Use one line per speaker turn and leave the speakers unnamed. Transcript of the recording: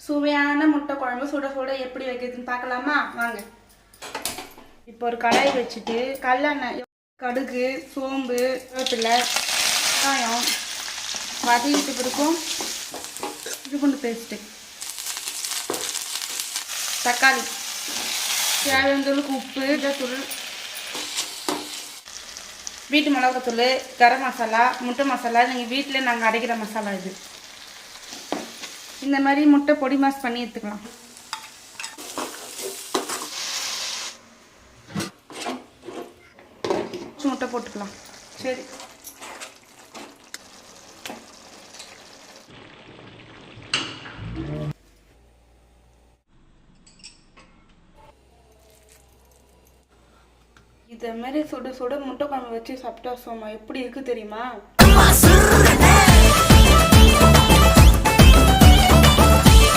சுவையான முட்டை குழம்பு சுட சுட எப்படி வைக்கிறதுன்னு பார்க்கலாமா? வாங்க. இப்போ ஒரு கடாய் வச்சுட்டு கல்லெண்ணெய், கடுகு, சோம்பு, வேப்பிலை, வெங்காயம் வதக்கிட்டு பிறக்கும் இஞ்சி பூண்டு பேஸ்ட்டு, தக்காளி, தேவையானதுக்கு உப்பு, தூள், வீட்டு மிளகாத்தூள், கரம் மசாலா, முட்டை மசாலா. நீங்கள் வீட்டில் நாங்கள் அரைக்கிற மசாலா இது. இந்த மாதிரி முட்டை பொடி மாஸ் பண்ணி எடுத்துக்கலாம். முட்டை போட்டுக்கலாம். சரி, இதை மாதிரி சுட சுட முட்டை குழம்பு வச்சு சாப்பிட்டா சோமா எப்படி இருக்குது தெரியுமா?